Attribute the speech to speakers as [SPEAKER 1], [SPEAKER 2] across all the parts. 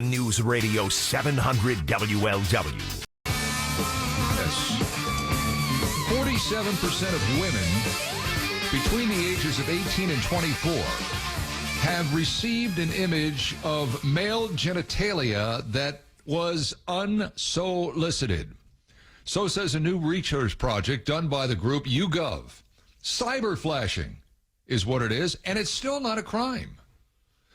[SPEAKER 1] News Radio 700 WLW.
[SPEAKER 2] Yes. 47% of women between the ages of 18 and 24 have received an image of male genitalia that was unsolicited. So says a new research project done by the group YouGov. Cyberflashing is what it is, and it's still not a crime.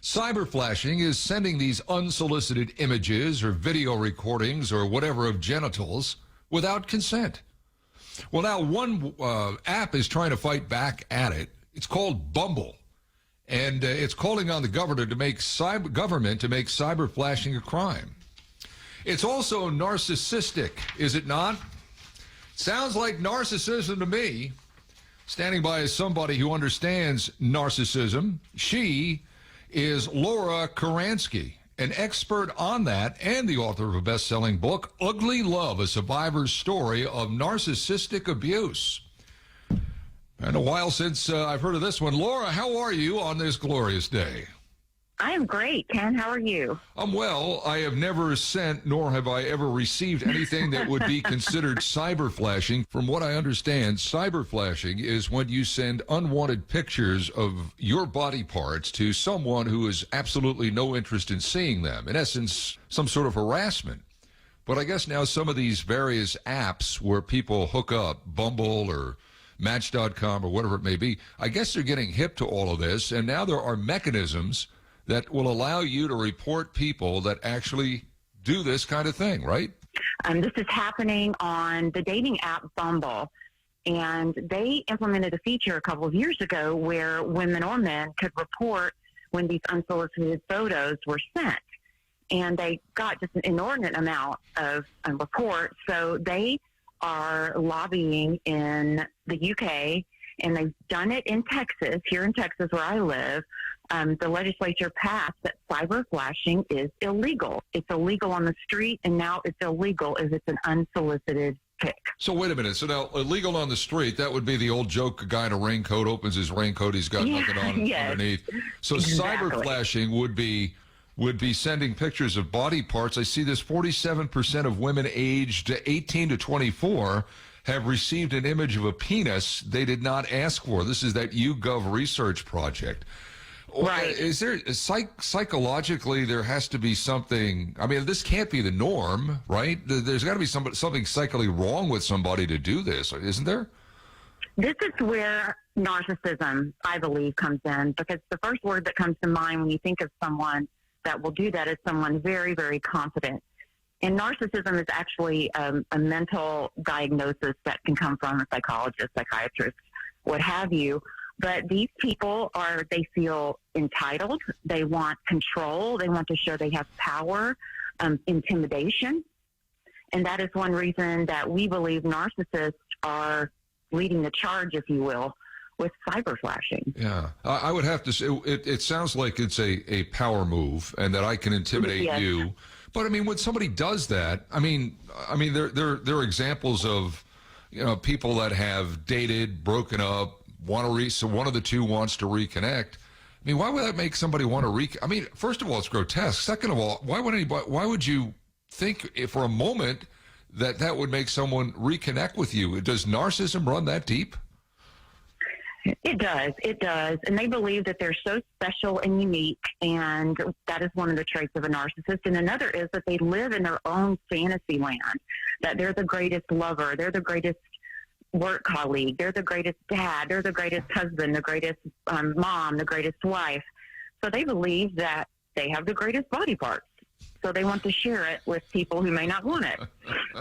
[SPEAKER 2] Cyberflashing is sending these unsolicited images or video recordings or whatever of genitals without consent. Well, now one app is trying to fight back at it. It's called Bumble, and it's calling on the government to make cyberflashing a crime. It's also narcissistic, is it not? Sounds like narcissism to me. Standing by is somebody who understands narcissism. She is Laura Charanza, an expert on that and the author of a best-selling book, Ugly Love, a survivor's story of narcissistic abuse. Been a while since I've heard of this one. Laura, how are you on this glorious day?
[SPEAKER 3] I am great, Ken. How are you?
[SPEAKER 2] I'm well. I have never sent, nor have I ever received anything that would be considered cyberflashing. From what I understand, cyberflashing is when you send unwanted pictures of your body parts to someone who has absolutely no interest in seeing them. In essence, some sort of harassment. But I guess now some of these various apps where people hook up, Bumble or Match.com or whatever it may be, I guess they're getting hip to all of this, and now there are mechanisms that will allow you to report people that actually do this kind of thing, right?
[SPEAKER 3] This is happening on the dating app Bumble, and they implemented a feature a couple of years ago where women or men could report when these unsolicited photos were sent. And they got just an inordinate amount of reports, so they are lobbying in the UK, and they've done it in Texas, here in Texas where I live. The legislature passed that cyberflashing is illegal. It's illegal on the street, and now it's illegal if it's an unsolicited pic.
[SPEAKER 2] So wait a minute. So now illegal on the street, that would be the old joke, a guy in a raincoat opens his raincoat, he's got nothing on underneath. So exactly. Cyberflashing would be sending pictures of body parts. I see this 47% of women aged 18 to 24 have received an image of a penis they did not ask for. This is that YouGov research project.
[SPEAKER 3] Right.
[SPEAKER 2] Is there psychologically there has to be something? I mean, this can't be the norm, right? There's got to be something psychically wrong with somebody to do this, isn't there?
[SPEAKER 3] This is where narcissism, I believe, comes in, because the first word that comes to mind when you think of someone that will do that is someone very, very confident. And narcissism is actually a mental diagnosis that can come from a psychologist, psychiatrist, what have you. But these people they feel entitled. They want control. They want to show they have power, intimidation. And that is one reason that we believe narcissists are leading the charge, if you will, with cyberflashing.
[SPEAKER 2] Yeah, I would have to say it sounds like it's a power move and that I can intimidate
[SPEAKER 3] yes.
[SPEAKER 2] you. But I mean, when somebody does that, I mean, there are examples of, people that have dated, broken up, so one of the two wants to reconnect. I mean, why would that make somebody want to I mean, first of all, it's grotesque. Second of all, why would you think for a moment that would make someone reconnect with you? Does narcissism run that deep?
[SPEAKER 3] It does. And they believe that they're so special and unique, and that is one of the traits of a narcissist. And another is that they live in their own fantasy land, that they're the greatest lover, they're the greatest work colleague, they're the greatest dad, they're the greatest husband, the greatest mom, the greatest wife. So they believe that they have the greatest body parts. So they want to share it with people who may not want it.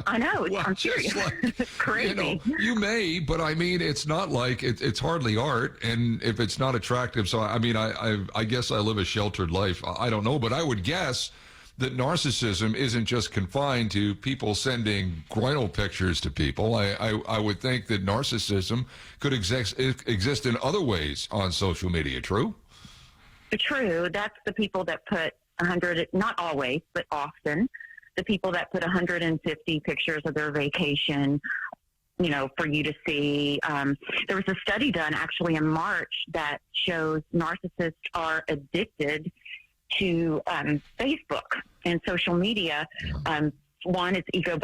[SPEAKER 3] I know.
[SPEAKER 2] Well,
[SPEAKER 3] I'm serious. It's crazy.
[SPEAKER 2] You may, but I mean, it's not like it's hardly art. And if it's not attractive, so I mean, I guess I live a sheltered life. I don't know, but I would guess that narcissism isn't just confined to people sending groinal pictures to people. I would think that narcissism could exist in other ways on social media. True?
[SPEAKER 3] True. That's the people that put 100, not always, but often, the people that put 150 pictures of their vacation, for you to see. There was a study done actually in March that shows narcissists are addicted to Facebook and social media. One, it's ego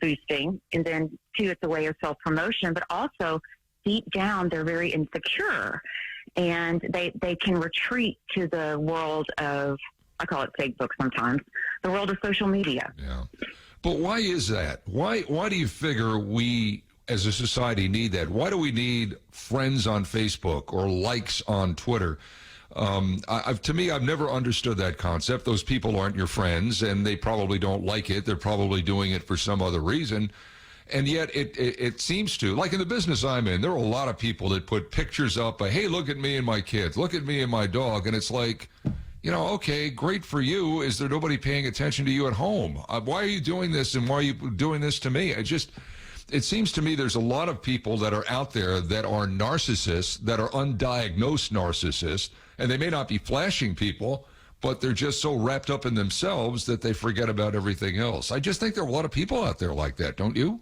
[SPEAKER 3] boosting, and then two, it's a way of self-promotion, but also deep down, they're very insecure, and they can retreat to the world of, I call it Facebook sometimes, the world of social media.
[SPEAKER 2] Yeah. But why is that? Why do you figure we, as a society, need that? Why do we need friends on Facebook or likes on Twitter? To me, I've never understood that concept. Those people aren't your friends, and they probably don't like it. They're probably doing it for some other reason. And yet it seems to, like in the business I'm in, there are a lot of people that put pictures up, hey, look at me and my kids, look at me and my dog. And it's like, okay, great for you. Is there nobody paying attention to you at home? Why are you doing this, and why are you doing this to me? It seems to me there's a lot of people that are out there that are narcissists, that are undiagnosed narcissists, and they may not be flashing people, but they're just so wrapped up in themselves that they forget about everything else. I just think there are a lot of people out there like that, don't you?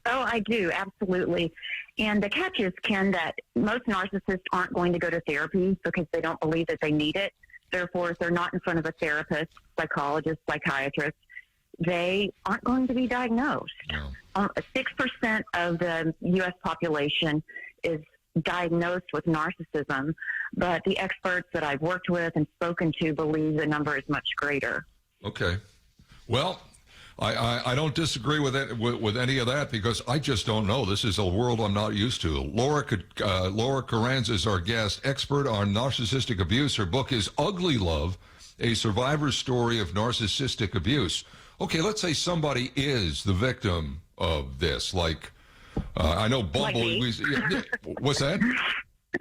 [SPEAKER 3] Oh, I do, absolutely. And the catch is, Ken, that most narcissists aren't going to go to therapy because they don't believe that they need it. Therefore, if they're not in front of a therapist, psychologist, psychiatrist, they aren't going to be diagnosed. No. 6% of the U.S. population is diagnosed with narcissism, but the experts that I've worked with and spoken to believe the number is much greater.
[SPEAKER 2] Okay. Well, I don't disagree with it, with any of that, because I just don't know. This is a world I'm not used to. Laura Charanza is our guest, expert on narcissistic abuse. Her book is Ugly Love, a survivor's story of narcissistic abuse. Okay, let's say somebody is the victim of this, like I know Bumble.
[SPEAKER 3] Like me.
[SPEAKER 2] What's that?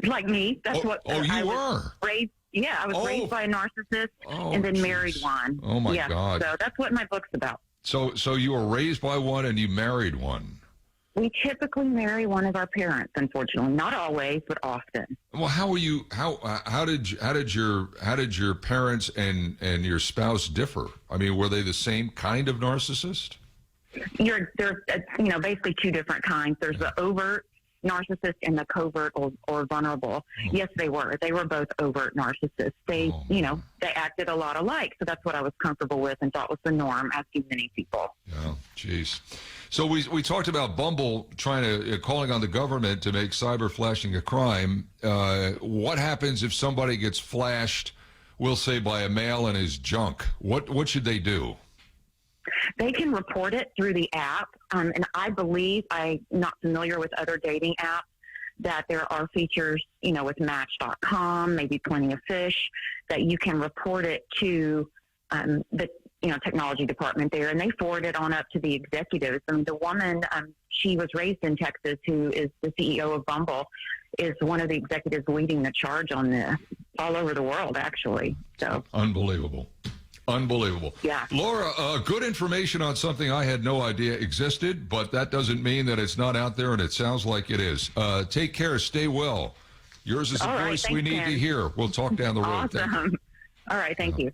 [SPEAKER 3] Like me. That's what.
[SPEAKER 2] Oh, you were.
[SPEAKER 3] Raised, I was raised by a narcissist and then married one.
[SPEAKER 2] Oh my God.
[SPEAKER 3] So that's what my book's about.
[SPEAKER 2] So you were raised by one and you married one.
[SPEAKER 3] We typically marry one of our parents, unfortunately. Not always, but often.
[SPEAKER 2] Well, how did your parents and your spouse differ? I mean, were they the same kind of narcissist?
[SPEAKER 3] There's basically two different kinds. There's the overt narcissist and the covert or vulnerable. Yes, they were. They were both overt narcissists. They acted a lot alike. So that's what I was comfortable with and thought was the norm, as do many people.
[SPEAKER 2] Oh, geez. So we talked about Bumble calling on the government to make cyberflashing a crime. What happens if somebody gets flashed, we'll say, by a male in his junk? What should they do?
[SPEAKER 3] They can report it through the app. And I believe, I'm not familiar with other dating apps, that there are features, with Match.com, maybe Plenty of Fish, that you can report it to the technology department there, and they forward it on up to the executives. I mean, the woman, she was raised in Texas, who is the CEO of Bumble, is one of the executives leading the charge on this all over the world, actually. So
[SPEAKER 2] Unbelievable. Yeah. Laura, good information on something I had no idea existed, but that doesn't mean that it's not out there, and it sounds like it is. Take care. Stay well. Yours is a voice we need to hear. We'll talk down the road.
[SPEAKER 3] Awesome. All right. Thank you.